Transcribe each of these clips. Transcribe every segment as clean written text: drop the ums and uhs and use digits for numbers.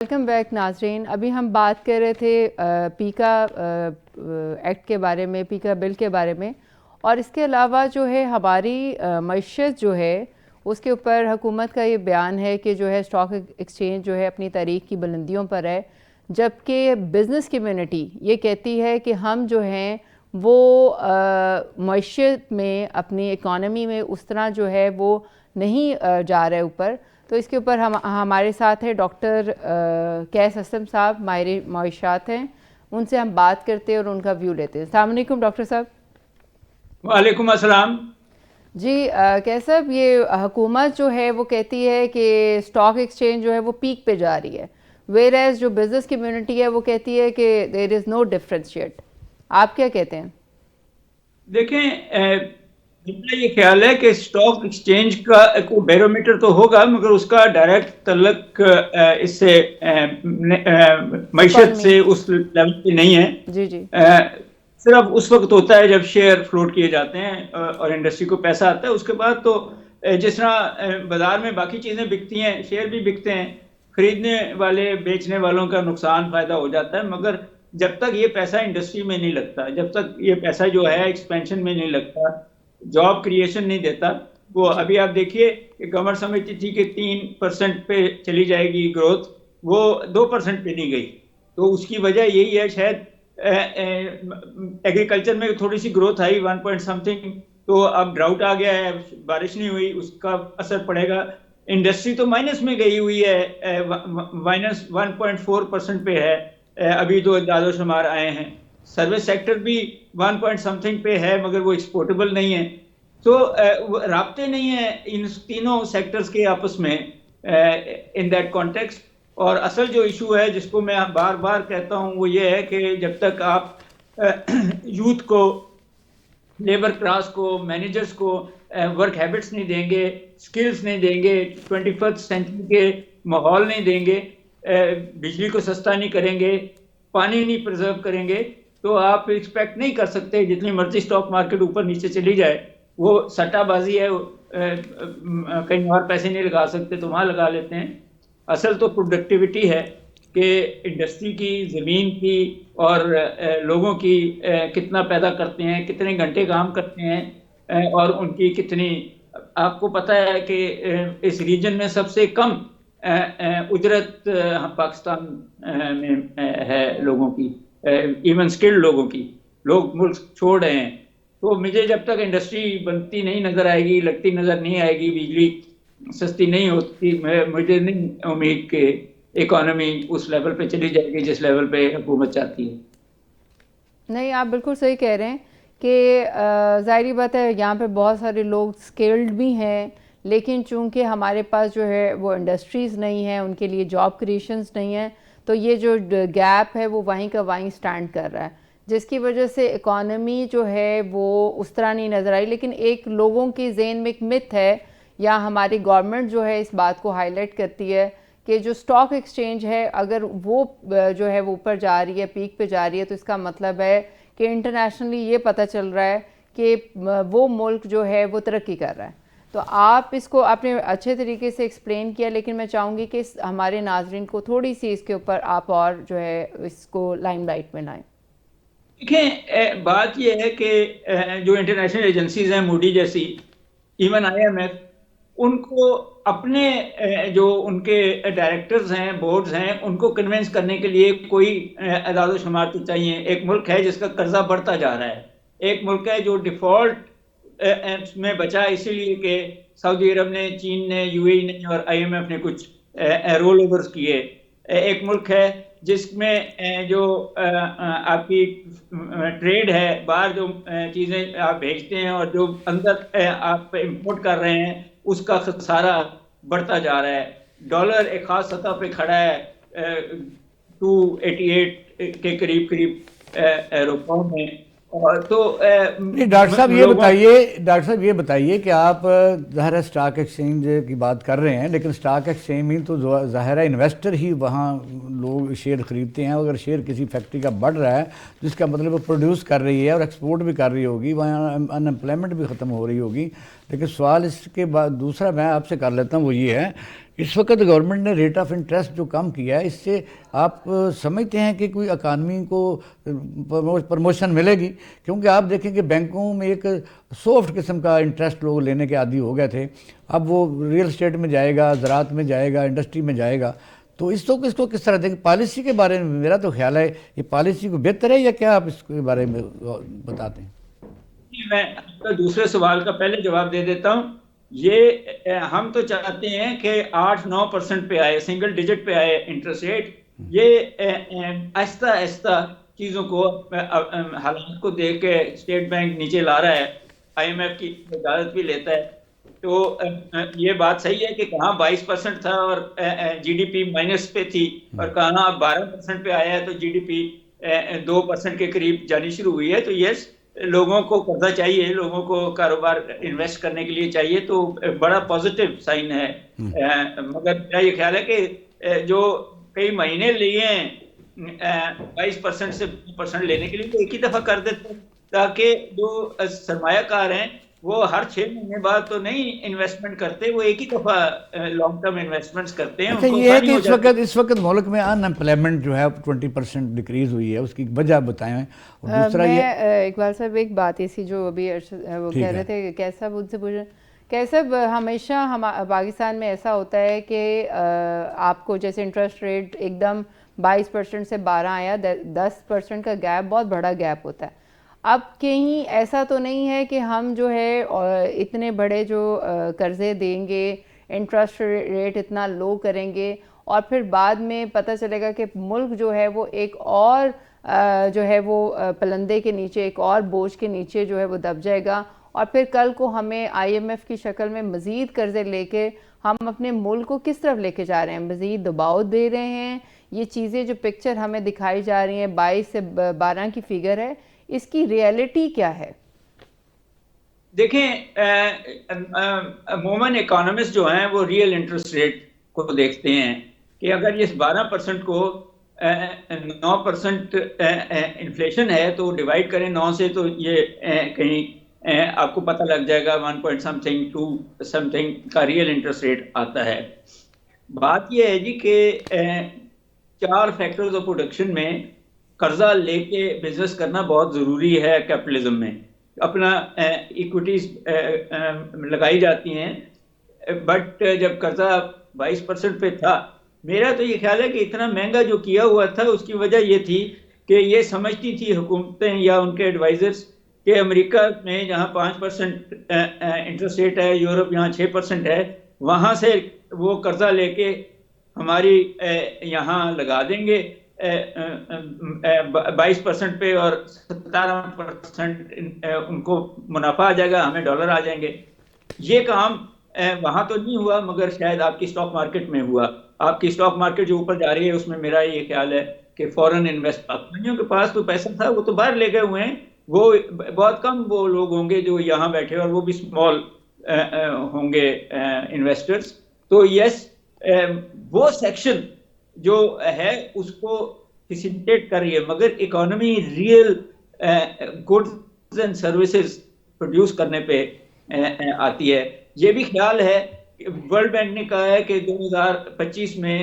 Welcome back ناظرین. ابھی ہم بات کر رہے تھے پیکا ایکٹ کے بارے میں، پیکا بل کے بارے میں، اور اس کے علاوہ جو ہے ہماری معیشت جو ہے اس کے اوپر حکومت کا یہ بیان ہے کہ جو ہے اسٹاک ایکسچینج جو ہے اپنی تاریخ کی بلندیوں پر ہے، جبکہ بزنس کمیونٹی یہ کہتی ہے کہ ہم جو ہیں وہ معیشت میں، اپنی اکانومی میں اس طرح جو ہے وہ نہیں جا رہے اوپر. تو اس کے اوپر ہمارے ساتھ ہے ڈاکٹر قیس اسلم صاحب، ماہر معیشت ہیں. ان سے ہم بات کرتے ہیں اور ان کا ویو لیتے ہیں. السلام علیکم ڈاکٹر صاحب. وعلیکم السلام. جی قیس صاحب، یہ حکومت جو ہے وہ کہتی ہے کہ اسٹاک ایکسچینج جو ہے وہ پیک پہ جا رہی ہے، ویئر ایز جو بزنس کمیونٹی ہے وہ کہتی ہے کہ دیر از نو ڈفرینس یٹ. آپ کیا کہتے ہیں؟ دیکھیں، میرا یہ خیال ہے کہ اسٹاک ایکسچینج کا کوئی بیرومیٹر تو ہوگا، مگر اس کا ڈائریکٹ تعلق اس سے معیشت اکانومی. سے اس لیول پہ نہیں ہے. جی جی صرف اس وقت ہوتا ہے جب شیئر فلوٹ کیے جاتے ہیں اور انڈسٹری کو پیسہ آتا ہے. اس کے بعد تو جس طرح بازار میں باقی چیزیں بکتی ہیں، شیئر بھی بکتے ہیں، خریدنے والے بیچنے والوں کا نقصان فائدہ ہو جاتا ہے. مگر جب تک یہ پیسہ انڈسٹری میں نہیں لگتا، جب تک یہ پیسہ جو ہے ایکسپینشن میں نہیں لگتا، جاب کریشن نہیں دیتا. وہ جی ابھی آپ دیکھیے کہ گورنمنٹ سمجھتی تھی کہ 3% پہ چلی جائے گی گروتھ، وہ 2% پہ نہیں گئی. تو اس کی وجہ یہی ہے شاید ایگریکلچر میں تھوڑی سی growth I 1 point some thing, تو اب ڈراؤٹ آ گیا ہے، بارش نہیں ہوئی، اس کا اثر پڑے گا. انڈسٹری تو مائنس میں گئی ہوئی ہے، مائنس 1.4% پہ ہے. ابھی تو اعداد و شمار آئے ہیں. سروس سیکٹر بھی 1 پوائنٹ سم تھنگ پہ ہے، مگر وہ ایکسپورٹیبل نہیں ہے. تو رابطے نہیں ہیں ان تینوں سیکٹرز کے آپس میں ان دیٹ کانٹیکسٹ. اور اصل جو ایشو ہے جس کو میں بار بار کہتا ہوں وہ یہ ہے کہ جب تک آپ یوتھ کو، لیبر کلاس کو، مینیجرز کو ورک ہیبٹس نہیں دیں گے، سکلز نہیں دیں گے، 21st سینچری کے ماحول نہیں دیں گے، بجلی کو سستا نہیں کریں گے، پانی نہیں پرزرو کریں گے، تو آپ ایکسپیکٹ نہیں کر سکتے جتنی مرضی اسٹاک مارکیٹ اوپر نیچے چلی جائے. وہ سٹا بازی ہے، کہیں اور پیسے نہیں لگا سکتے تو وہاں لگا لیتے ہیں. اصل تو پروڈکٹیوٹی ہے کہ انڈسٹری کی، زمین کی اور لوگوں کی کتنا پیدا کرتے ہیں، کتنے گھنٹے کام کرتے ہیں، اور ان کی کتنی. آپ کو پتہ ہے کہ اس ریجن میں سب سے کم اجرت پاکستان میں ہے لوگوں کی، ایون سکلڈ لوگوں کی. لوگ ملک چھوڑ رہے ہیں. تو مجھے جب تک انڈسٹری بنتی نہیں نظر آئے گی، لگتی نظر نہیں آئے گی، بجلی سستی نہیں ہوتی، مجھے نہیں امید کہ اکانومی اس لیول پہ چلی جائے گی جس لیول پہ حکومت چاہتی ہے. نہیں، آپ بالکل صحیح کہہ رہے ہیں کہ ظاہری بات ہے یہاں پہ بہت سارے لوگ سکلڈ بھی ہیں، لیکن چونکہ ہمارے پاس جو ہے وہ انڈسٹریز نہیں ہیں، ان کے لیے جاب کریشنز نہیں ہیں، تو یہ جو گیپ ہے وہ وہیں کا وہیں سٹینڈ کر رہا ہے، جس کی وجہ سے اکانومی جو ہے وہ اس طرح نہیں نظر آئی. لیکن ایک لوگوں کے ذہن میں ایک مت ہے، یا ہماری گورنمنٹ جو ہے اس بات کو ہائی لائٹ کرتی ہے کہ جو اسٹاک ایکسچینج ہے اگر وہ جو ہے وہ اوپر جا رہی ہے، پیک پہ جا رہی ہے، تو اس کا مطلب ہے کہ انٹرنیشنلی یہ پتہ چل رہا ہے کہ وہ ملک جو ہے وہ ترقی کر رہا ہے. تو آپ اس کو آپ نے اچھے طریقے سے ایکسپلین کیا، لیکن میں چاہوں گی کہ ہمارے ناظرین کو تھوڑی سی اس کے اوپر آپ اور جو ہے اس کو لائم لائٹ میں لائیں. دیکھیں، بات یہ ہے کہ جو انٹرنیشنل ایجنسیز ہیں، موڈی جیسی، ایون IMF، ان کو اپنے جو ان کے ڈائریکٹرز ہیں، بورڈز ہیں، ان کو کنونس کرنے کے لیے کوئی اعداد و شمار تو چاہیے. ایک ملک ہے جس کا قرضہ بڑھتا جا رہا ہے، ایک ملک ہے جو ڈیفالٹ میں بچا اسی لیے کہ سعودی عرب نے، چین نے، UAE نے اور IMF نے کچھ رول اوورز کیے. ایک ملک ہے جس میں جو آپ کی ٹریڈ ہے، باہر جو چیزیں آپ بھیجتے ہیں اور جو اندر آپ امپورٹ کر رہے ہیں، اس کا خسارہ بڑھتا جا رہا ہے. ڈالر ایک خاص سطح پہ کھڑا ہے 288 کے قریب روپوں میں. تو نہیں ڈاکٹر صاحب یہ بتائیے کہ آپ ظاہر ہے اسٹاک ایکسچینج کی بات کر رہے ہیں، لیکن اسٹاک ایکسچینج میں تو ظاہر ہے انویسٹر ہی وہاں لوگ شیئر خریدتے ہیں. اگر شیئر کسی فیکٹری کا بڑھ رہا ہے جس کا مطلب وہ پروڈیوس کر رہی ہے اور ایکسپورٹ بھی کر رہی ہوگی، وہاں ان امپلائمنٹ بھی ختم ہو رہی ہوگی، لیکن سوال اس کے بعد دوسرا میں آپ سے کر لیتا ہوں، وہ یہ ہے اس وقت گورنمنٹ نے ریٹ آف انٹرسٹ جو کم کیا ہے، اس سے آپ سمجھتے ہیں کہ کوئی اکانومی کو پروموشن ملے گی؟ کیونکہ آپ دیکھیں کہ بینکوں میں ایک سافٹ قسم کا انٹرسٹ لوگ لینے کے عادی ہو گئے تھے، اب وہ ریئل اسٹیٹ میں جائے گا، زراعت میں جائے گا، انڈسٹری میں جائے گا، تو اس کو کس طرح دیکھیں؟ پالیسی کے بارے میں میرا تو خیال ہے یہ پالیسی کو بہتر ہے یا کیا آپ اس کے بارے میں بتاتے ہیں؟ میں آپ کا دوسرے سوال کا پہلے جواب دے دیتا ہوں. یہ ہم تو چاہتے ہیں کہ 8-9% پہ آئے، سنگل ڈیجٹ پہ آئے انٹرسٹ ریٹ. یہ آہستہ آہستہ چیزوں کو حالات کو دیکھ کے اسٹیٹ بینک نیچے لا رہا ہے، IMF کی اجازت بھی لیتا ہے. تو یہ بات صحیح ہے کہ کہاں 22% تھا اور GDP مائنس پہ تھی، اور کہاں 12% پہ آیا ہے تو GDP 2% کے قریب جانی شروع ہوئی ہے. تو یس، لوگوں کو قرضہ چاہیے، لوگوں کو کاروبار انویسٹ کرنے کے لیے چاہیے، تو بڑا پازیٹیو سائن ہے. مگر میرا یہ خیال ہے کہ جو کئی مہینے لیے ہیں 22% سے 2% لینے کے لیے، تو ایک ہی دفعہ کر دیتے ہیں، تاکہ جو سرمایہ کار ہیں وہ ہر 6 مہینے بعد تو نہیں انویسٹمنٹ کرتے، وہ ایک ہی دفعہ لانگ ٹرم انویسٹمنٹس کرتے ہیں. اچھا، یہ ہے کہ اس وقت ملک میں ان امپلائمنٹ جو ہے 20% ڈکریز ہوئی ہے، اس کی وجہ بتائیں. اور دوسرا یہ اقبال صاحب ایک بات ایسی جو ابھی وہ کہہ رہے تھے کیسا صاحب ان سے پوچھ رہے کیسا ہمیشہ پاکستان میں ایسا ہوتا ہے کہ آپ کو جیسے انٹرسٹ ریٹ ایک دم 22% سے 12 آیا، 10% کا گیپ بہت بڑا گیپ ہوتا ہے. اب کہیں ایسا تو نہیں ہے کہ ہم جو ہے اتنے بڑے جو قرضے دیں گے، انٹرسٹ ریٹ اتنا لو کریں گے، اور پھر بعد میں پتہ چلے گا کہ ملک جو ہے وہ ایک اور جو ہے وہ پلندے کے نیچے، ایک اور بوجھ کے نیچے جو ہے وہ دب جائے گا، اور پھر کل کو ہمیں IMF کی شکل میں مزید قرضے لے کے ہم اپنے ملک کو کس طرف لے کے جا رہے ہیں؟ مزید دباؤ دے رہے ہیں. یہ چیزیں جو پکچر ہمیں دکھائی جا رہی ہیں 22 سے 12 کی فگر ہے، اس کی ریئلٹی کیا ہے؟ دیکھیں، عموماً اکانومسٹ جو ہیں وہ ریئل انٹرسٹ ریٹ کو دیکھتے ہیں کہ اگر یہ 12% کو 9% انفلیشن ہے تو ڈیوائڈ کریں 9 سے، تو یہ کہیں آپ کو پتہ لگ جائے گا 1 point something 2 something کا ریئل انٹرسٹ ریٹ آتا ہے. بات یہ ہے جی کہ 4 فیکٹرز آف پروڈکشن میں قرضہ لے کے بزنس کرنا بہت ضروری ہے. کیپٹلزم میں اپنا ایکویٹیز لگائی جاتی ہیں، بٹ جب قرضہ 22% پہ تھا، میرا تو یہ خیال ہے کہ اتنا مہنگا جو کیا ہوا تھا اس کی وجہ یہ تھی کہ یہ سمجھتی تھی حکومتیں یا ان کے ایڈوائزرز کہ امریکہ میں جہاں 5% انٹرسٹ ریٹ ہے، یورپ یہاں 6% ہے، وہاں سے وہ قرضہ لے کے ہماری یہاں لگا دیں گے 22% پہ، اور 17% ان کو منافع آ جائے گا، ہمیں ڈالر آ جائیں گے. یہ کام وہاں تو نہیں ہوا، مگر شاید آپ کی اسٹاک مارکیٹ میں ہوا. آپ کی اسٹاک مارکیٹ جو اوپر جا رہی ہے اس میں میرا یہ خیال ہے کہ فورن انویسٹ پاکستانیوں کے پاس تو پیسہ تھا، وہ تو باہر لے گئے ہوئے ہیں. وہ بہت کم وہ لوگ ہوں گے جو یہاں بیٹھے، اور وہ بھی اسمال ہوں گے انویسٹرز. تو یس، وہ سیکشن جو ہے اس کو فیسیلیٹیٹ کر رہی ہے، مگر economy real goods and services produce کرنے پہ آتی ہے. یہ بھی خیال ہے، ورلڈ بینک نے کہا ہے کہ 2025 میں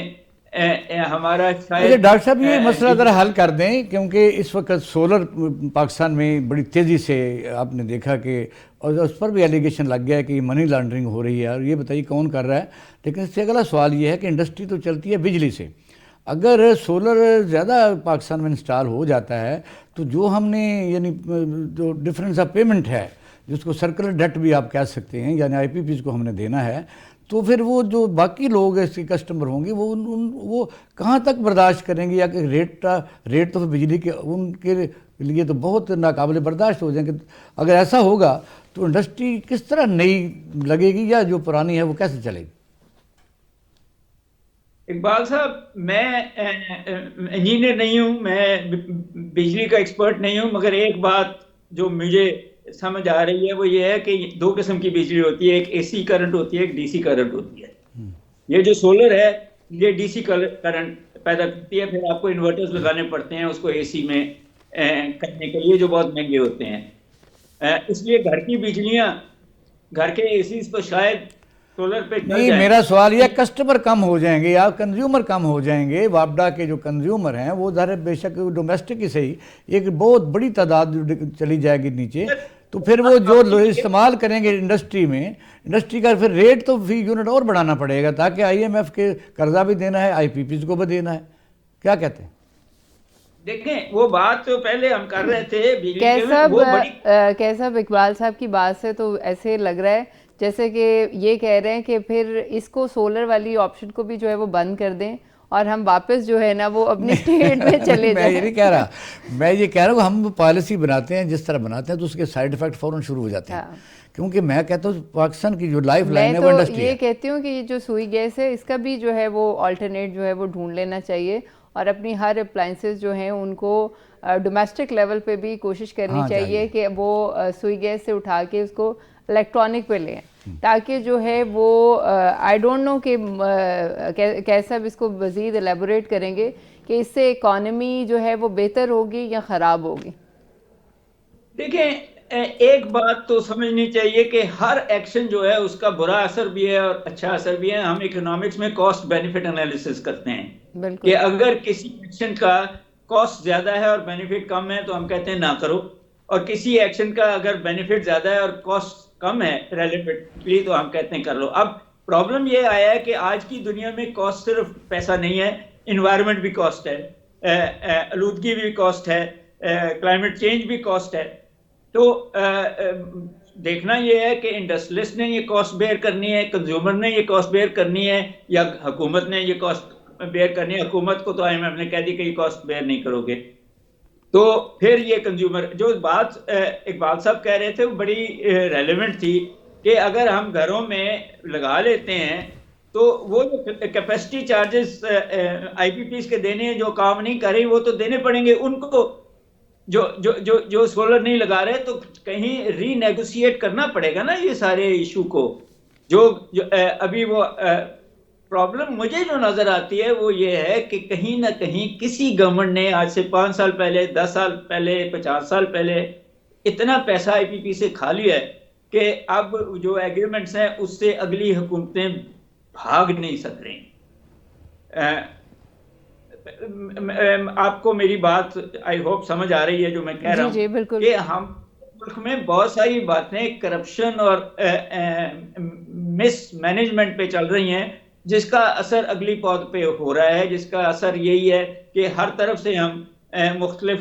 ہمارا شاید ڈاکٹر صاحب یہ مسئلہ ذرا حل کر دیں، کیونکہ اس وقت سولر پاکستان میں بڑی تیزی سے آپ نے دیکھا کہ، اور اس پر بھی ایلیگیشن لگ گیا ہے کہ منی لانڈرنگ ہو رہی ہے، اور یہ بتائیے کون کر رہا ہے. لیکن اس سے اگلا سوال یہ ہے کہ انڈسٹری تو چلتی ہے بجلی سے، اگر سولر زیادہ پاکستان میں انسٹال ہو جاتا ہے تو جو ہم نے یعنی جو ڈفرینس آف پیمنٹ ہے، جس کو سرکلر ڈیٹ بھی آپ کہہ سکتے ہیں، یعنی IPPs کو ہم نے دینا ہے، تو پھر وہ جو باقی لوگ اس کے کسٹمر ہوں گے وہ کہاں تک برداشت کریں گے؟ یا کہ ریٹ تو بجلی کے ان کے لیے تو بہت ناقابل برداشت ہو جائیں گے. اگر ایسا ہوگا تو انڈسٹری کس طرح نئی لگے گی، یا جو پرانی ہے وہ کیسے چلے گی؟ اقبال صاحب، میں انجینئر نہیں ہوں، میں بجلی کا ایکسپرٹ نہیں ہوں، مگر ایک بات جو مجھے سمجھ آ رہی ہے وہ یہ ہے کہ 2 قسم کی بجلی ہوتی ہے، ایک AC کرنٹ ہوتی ہے، ایک DC کرنٹ ہوتی ہے. یہ جو سولر ہے یہ DC کرنٹ پیدا کرتی ہے، پھر آپ کو انورٹرز لگانے پڑتے ہیں اس کو AC میں کرنے کے لیے، جو بہت مہنگے ہوتے ہیں. اس لیے گھر کی بجلیاں گھر کے اے سیز تو شاید سولر پہ چل نہیں، جائیں. میرا سوال یہ کسٹمر کم ہو جائیں گے یا کنزیومر کم ہو جائیں گے. وابڈا کے جو کنزیومر ہیں وہ ظاہر بے شک ڈومیسٹک ہی صحیح ایک بہت بڑی تعداد چلی جائے گی نیچے، تو پھر وہ جو استعمال کریں گے انڈسٹری میں، انڈسٹری کا پھر ریٹ تو فی یونٹ اور بڑھانا پڑے گا تاکہ آئی ایم ایف کے قرضہ بھی دینا ہے، آئی پی پیز کو بھی دینا ہے. کیا کہتے ہیں؟ دیکھیں وہ بات تو پہلے ہم کر رہے تھے بجلی کے، وہ بڑی کیسا اقبال صاحب کی بات سے تو ایسے لگ رہا ہے جیسے کہ یہ کہہ رہے ہیں کہ پھر اس کو سولر والی آپشن کو بھی جو ہے وہ بند کر دیں اور ہم واپس جو ہے نا وہ اپنی اسٹیٹ میں چلے میں جائیں. یہ نہیں کہہ رہا، میں یہ کہہ رہا ہوں ہم پالیسی بناتے ہیں جس طرح بناتے ہیں تو اس کے سائیڈ ایفیکٹ فوراً شروع ہو جاتے ہیں. کیونکہ میں کہتا ہوں پاکستان کی جو لائف لائن ہے وہ انڈسٹری ہے. میں تو یہ کہتی ہوں کہ یہ جو سوئی گیس ہے اس کا بھی جو ہے وہ آلٹرنیٹ جو ہے وہ ڈھونڈ لینا چاہیے اور اپنی ہر اپلائنسز جو ہیں ان کو ڈومیسٹک لیول پہ بھی کوشش کرنی چاہیے کہ وہ سوئی گیس سے اٹھا کے اس کو الیکٹرانک پہ لیں تاکہ جو ہے وہ آئی ڈونٹ نو کہ کیسا بھی اس کو مزید الیبوریٹ کریں گے کہ اس سے اکانومی جو ہے وہ بہتر ہوگی یا خراب ہوگی. دیکھیں ایک بات تو سمجھنی چاہیے کہ ہر ایکشن جو ہے اس کا برا اثر بھی ہے اور اچھا اثر بھی ہے. ہم اکنامکس میں کاسٹ بینیفٹ انالیسس کرتے ہیں کہ اگر کسی ایکشن کا کاسٹ زیادہ ہے اور بینیفٹ کم ہے تو ہم کہتے ہیں نہ کرو، اور کسی ایکشن کا اگر بینیفٹ زیادہ ہے اور کاسٹ کم ہے ریلیٹیولی تو ہم کہتے ہیں کر لو. اب پرابلم یہ آیا ہے کہ آج کی دنیا میں کاسٹ صرف پیسہ نہیں ہے، انوائرمنٹ بھی کاسٹ ہے، آلودگی بھی کاسٹ ہے، کلائمیٹ چینج بھی کاسٹ ہے. تو دیکھنا یہ ہے کہ انڈسٹریلسٹ نے یہ کاسٹ بیئر کرنی ہے، کنزیومر نے یہ کاسٹ بیئر کرنی ہے، یا حکومت نے یہ کاسٹ بیئر کرنی ہے. حکومت کو تو آئی ایم ایف نے کہہ دی کہ یہ کاسٹ بیئر نہیں کرو گے. تو پھر یہ کنزیومر جو بات اقبال صاحب کہہ رہے تھے وہ بڑی ریلیونٹ تھی کہ اگر ہم گھروں میں لگا لیتے ہیں تو وہ جو کیپیسٹی چارجز آئی پی پیز کے دینے ہیں جو کام نہیں کر رہی وہ تو دینے پڑیں گے ان کو. جو سولر نہیں لگا رہے تو کہیں ری نیگوشیٹ کرنا پڑے گا نا یہ سارے ایشو کو. جو ابھی وہ پرابلم مجھے جو نظر آتی ہے وہ یہ ہے کہ کہیں نہ کہیں کسی گورنمنٹ نے آج سے 5 سال پہلے، 10 سال پہلے، 50 سال پہلے اتنا پیسہ آئی پی پی سے کھا لیا ہے کہ اب جو ایگریمنٹس ہیں اس سے اگلی حکومتیں بھاگ نہیں سک رہی. آپ کو میری بات آئی ہوپ سمجھ آ رہی ہے جو میں کہہ رہا ہوں کہ ہم ملک میں بہت ساری باتیں کرپشن اور مس مینجمنٹ پہ چل رہی ہیں جس کا اثر اگلی پود پہ ہو رہا ہے، جس کا اثر یہی ہے کہ ہر طرف سے ہم مختلف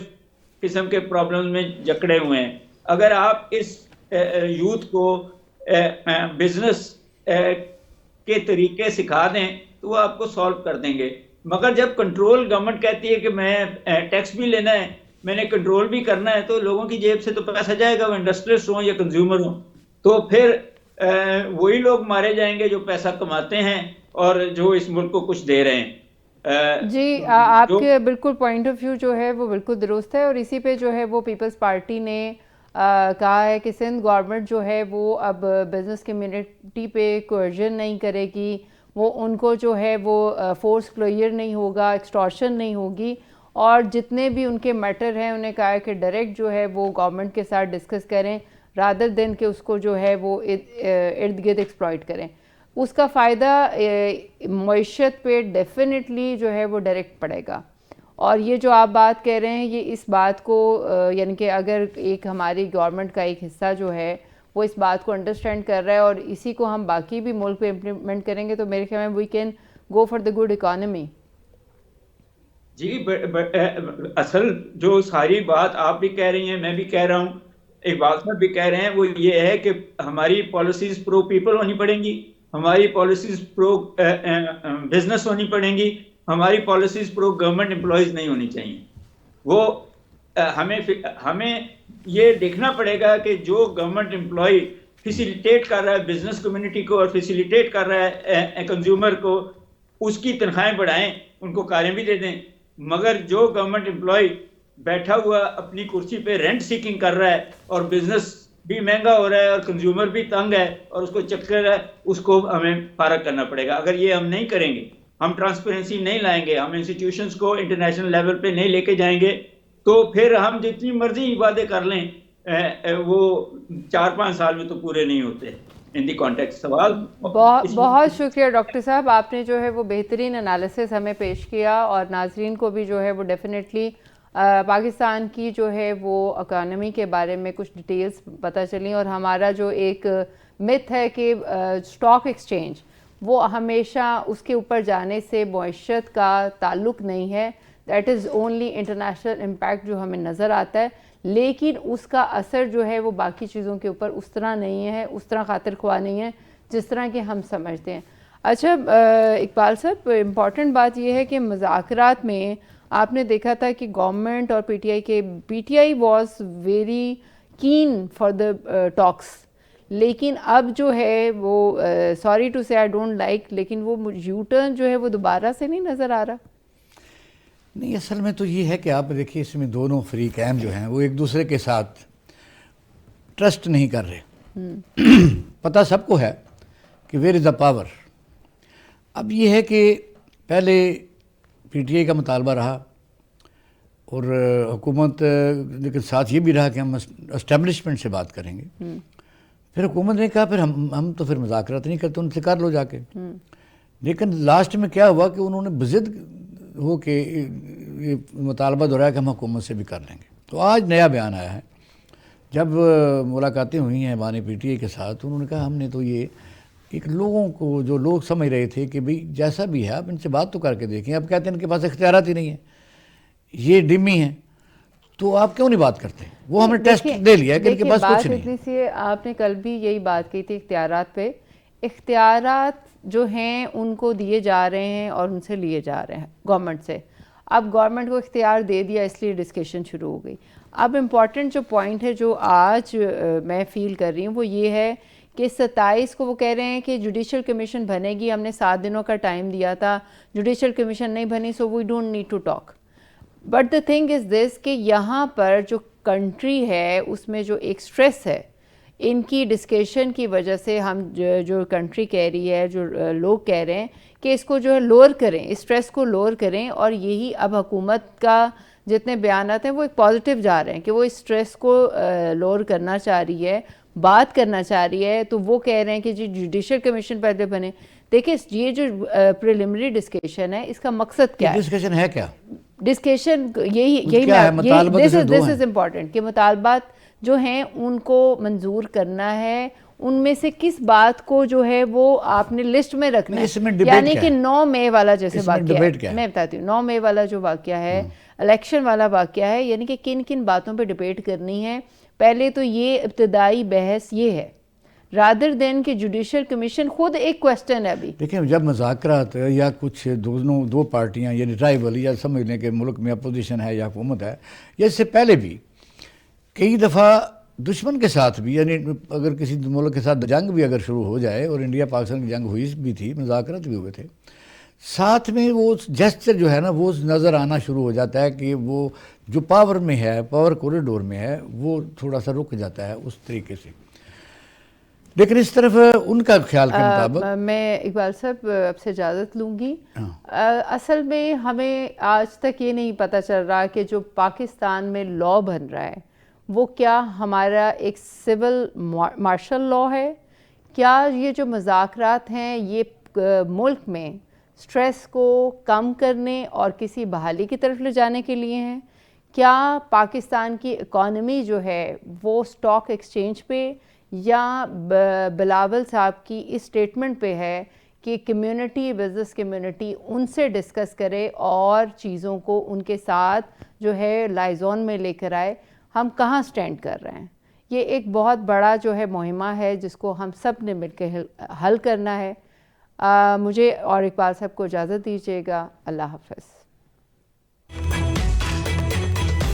قسم کے پرابلم میں جکڑے ہوئے ہیں. اگر آپ اس یوتھ کو بزنس کے طریقے سکھا دیں تو وہ آپ کو سالو کر دیں گے. مگر جب کنٹرول گورنمنٹ کہتی ہے کہ میں ٹیکس بھی لینا ہے، میں نے کنٹرول بھی کرنا ہے، تو لوگوں کی جیب سے تو پیسہ جائے گا، وہ انڈسٹریلسٹ ہوں یا کنزیومر ہوں، تو پھر وہی لوگ مارے جائیں گے جو پیسہ کماتے ہیں اور جو اس ملک کو کچھ دے رہے ہیں. جی آپ کے بالکل پوائنٹ آف ویو جو ہے وہ بالکل درست ہے، اور اسی پہ جو ہے وہ پیپلز پارٹی نے کہا ہے کہ سندھ گورنمنٹ جو ہے وہ اب بزنس کمیونٹی پہ کوئرژن نہیں کرے گی، وہ ان کو جو ہے وہ فورس کلوئر نہیں ہوگا، ایکسٹورشن نہیں ہوگی، اور جتنے بھی ان کے میٹر ہیں انہیں کہا ہے کہ ڈائریکٹ جو ہے وہ گورنمنٹ کے ساتھ ڈسکس کریں رادر دین کہ اس کو جو ہے وہ ارد گرد ایکسپلائٹ کریں. اس کا فائدہ معیشت پہ ڈیفینیٹلی جو ہے وہ ڈائریکٹ پڑے گا. اور یہ جو آپ بات کہہ رہے ہیں یہ اس بات کو یعنی کہ اگر ایک ہماری گورنمنٹ کا ایک حصہ جو ہے وہ اس بات کو انڈرسٹینڈ کر رہا ہے اور اسی کو ہم باقی بھی ملک پہ امپلیمنٹ کریں گے تو میرے خیال میں we can go for the good economy. جی اصل جو ساری بات آپ بھی کہہ رہی ہیں، میں بھی کہہ رہا ہوں، اقبال صاحب بھی کہہ رہے ہیں، وہ یہ ہے کہ ہماری پالیسیز پرو پیپل ہونی پڑیں گی، ہماری پالیسیز پرو بزنس ہونی پڑیں گی، ہماری پالیسیز پرو گورنمنٹ امپلائیز نہیں ہونی چاہیے. وہ ہمیں یہ دیکھنا پڑے گا کہ جو گورنمنٹ امپلائی فیسیلیٹیٹ کر رہا ہے بزنس کمیونٹی کو اور فیسیلیٹیٹ کر رہا ہے کنزیومر کو، اس کی تنخواہیں بڑھائیں، ان کو کاریں بھی دے دیں. مگر جو گورنمنٹ امپلائی بیٹھا ہوا اپنی کرسی پہ رینٹ سیکنگ کر رہا ہے اور بزنس بھی مہنگا ہو رہا ہے اور کنزیومر بھی تنگ ہے اور اس کو چکر ہے، اس کو ہمیں فارغ کرنا پڑے گا. اگر یہ ہم نہیں کریں گے، ہم ٹرانسپیرنسی نہیں لائیں گے، ہم انسٹیٹیوشنز کو انٹرنیشنل لیول پہ نہیں لے کے جائیں گے، تو پھر ہم جتنی مرضی وعدے کر لیں وہ 4-5 سال میں تو پورے نہیں ہوتے. in the context. سوال بہت شکریہ ڈاکٹر صاحب، آپ نے جو ہے وہ بہترین انالیسس ہمیں پیش کیا، اور ناظرین کو بھی جو ہے وہ ڈیفینیٹلی پاکستان کی جو ہے وہ اکانومی کے بارے میں کچھ ڈیٹیلز پتہ چلیں، اور ہمارا جو ایک مت ہے کہ اسٹاک ایکسچینج وہ ہمیشہ اس کے اوپر جانے سے معیشت کا تعلق نہیں ہے، that is only international impact جو ہمیں نظر آتا ہے، لیکن اس کا اثر جو ہے وہ باقی چیزوں کے اوپر اس طرح نہیں ہے، اس طرح خاطر خواہ نہیں ہے جس طرح کہ ہم سمجھتے ہیں۔ اچھا اقبال صاحب، امپورٹنٹ بات یہ ہے کہ مذاکرات میں آپ نے دیکھا تھا کہ گورنمنٹ اور P T I was very keen for the talks, لیکن اب جو ہے وہ سوری ٹو سے آئی ڈونٹ لائک، لیکن وہ یو ٹرن جو ہے وہ دوبارہ سے نہیں نظر آ رہا۔ نہیں، اصل میں تو یہ ہے کہ آپ دیکھیے اس میں دونوں فریق اہم جو ہیں وہ ایک دوسرے کے ساتھ ٹرسٹ نہیں کر رہے۔ پتہ سب کو ہے کہ ویئر از دا پاور۔ اب یہ ہے کہ پہلے پی ٹی آئی کا مطالبہ رہا اور حکومت، لیکن ساتھ یہ بھی رہا کہ ہم اسٹیبلشمنٹ سے بات کریں گے۔ پھر حکومت نے کہا پھر ہم تو پھر مذاکرات نہیں کرتے، ان سے کر لو جا کے۔ لیکن لاسٹ میں کیا ہوا کہ انہوں نے بضد ہو کہ یہ مطالبہ دہرایا کہ ہم حکومت سے بھی کر لیں گے۔ تو آج نیا بیان آیا ہے، جب ملاقاتیں ہوئی ہیں بانی پی ٹی آئی کے ساتھ، انہوں نے کہا ہم نے تو یہ ایک لوگوں کو، جو لوگ سمجھ رہے تھے کہ بھئی جیسا بھی ہے آپ ان سے بات تو کر کے دیکھیں، اب کہتے ہیں ان کے پاس اختیارات ہی نہیں ہیں، یہ ڈمی ہیں، تو آپ کیوں نہیں بات کرتے؟ وہ ہم نے ٹیسٹ دے لیا ہے کہ ان کے پاس کچھ نہیں ہے۔ آپ نے کل بھی یہی بات کی تھی اختیارات پہ، اختیارات جو ہیں ان کو دیے جا رہے ہیں اور ان سے لیے جا رہے ہیں گورنمنٹ سے۔ اب گورنمنٹ کو اختیار دے دیا، اس لیے ڈسکشن شروع ہو گئی۔ اب امپورٹنٹ جو پوائنٹ ہے جو آج میں فیل کر رہی ہوں وہ یہ ہے کہ 27 کو وہ کہہ رہے ہیں کہ جوڈیشل کمیشن بنے گی، ہم نے 7 دنوں کا ٹائم دیا تھا، جوڈیشل کمیشن نہیں بنی، so we don't need to talk. But the thing is this کہ یہاں پر جو کنٹری ہے اس میں جو ایک سٹریس ہے، ان کی ڈسکشن کی وجہ سے ہم جو کنٹری کہہ رہی ہے، جو لوگ کہہ رہے ہیں کہ اس کو جو ہے لوور کریں، اسٹریس کو لوور کریں، اور یہی اب حکومت کا جتنے بیانات ہیں وہ ایک پازیٹیو جا رہے ہیں کہ وہ اس اسٹریس کو لوور کرنا چاہ رہی ہے، بات کرنا چاہ رہی ہے۔ تو وہ کہہ رہے ہیں کہ جی جوڈیشل کمیشن پہلے بنے۔ دیکھیں یہ جو پریلیمنری ڈسکشن ہے اس کا مقصد کیا ہے؟ ڈسکشن ہے کیا؟ ڈسکشن یہی دس از امپورٹنٹ کہ مطالبات جو ہیں ان کو منظور کرنا ہے، ان میں سے کس بات کو جو ہے وہ آپ نے لسٹ میں رکھنا ہے، یعنی کہ 9 مئی والا جیسے واقعہ ہے، میں بتاتی ہوں 9 مئی والا جو واقعہ ہے، الیکشن والا واقعہ ہے، یعنی کہ کن کن باتوں پہ ڈبیٹ کرنی ہے۔ پہلے تو یہ ابتدائی بحث یہ ہے رادر دین کہ جوڈیشل کمیشن خود ایک کوسٹن ہے۔ ابھی دیکھیں جب مذاکرات یا کچھ دو پارٹیاں یعنی ٹرائبل، یا سمجھ لیں کہ ملک میں اپوزیشن ہے یا حکومت ہے، یا اس سے پہلے بھی کئی دفعہ دشمن کے ساتھ بھی، یعنی اگر کسی ملک کے ساتھ جنگ بھی اگر شروع ہو جائے، اور انڈیا پاکستان کی جنگ ہوئی بھی تھی، مذاکرات بھی ہوئے تھے، ساتھ میں وہ جسچر جو ہے نا وہ نظر آنا شروع ہو جاتا ہے کہ وہ جو پاور میں ہے، پاور کوریڈور میں ہے، وہ تھوڑا سا رک جاتا ہے اس طریقے سے۔ لیکن اس طرف ان کا خیال کے مطابق میں اقبال صاحب اب سے اجازت لوں گی۔ اصل میں ہمیں آج تک یہ نہیں پتہ چل رہا کہ جو پاکستان میں لا بن رہا ہے وہ کیا ہمارا ایک سول مارشل لا ہے، کیا یہ جو مذاکرات ہیں یہ ملک میں سٹریس کو کم کرنے اور کسی بحالی کی طرف لے جانے کے لیے ہیں، کیا پاکستان کی اکانومی جو ہے وہ سٹاک ایکسچینج پہ یا بلاول صاحب کی اس سٹیٹمنٹ پہ ہے کہ کمیونٹی، بزنس کمیونٹی ان سے ڈسکس کرے اور چیزوں کو ان کے ساتھ جو ہے لائزون میں لے کر آئے، ہم کہاں سٹینڈ کر رہے ہیں؟ یہ ایک بہت بڑا جو ہے مہمہ ہے جس کو ہم سب نے مل کے حل کرنا ہے۔ مجھے اور اقبال صاحب کو اجازت دیجیے گا۔ اللہ حافظ۔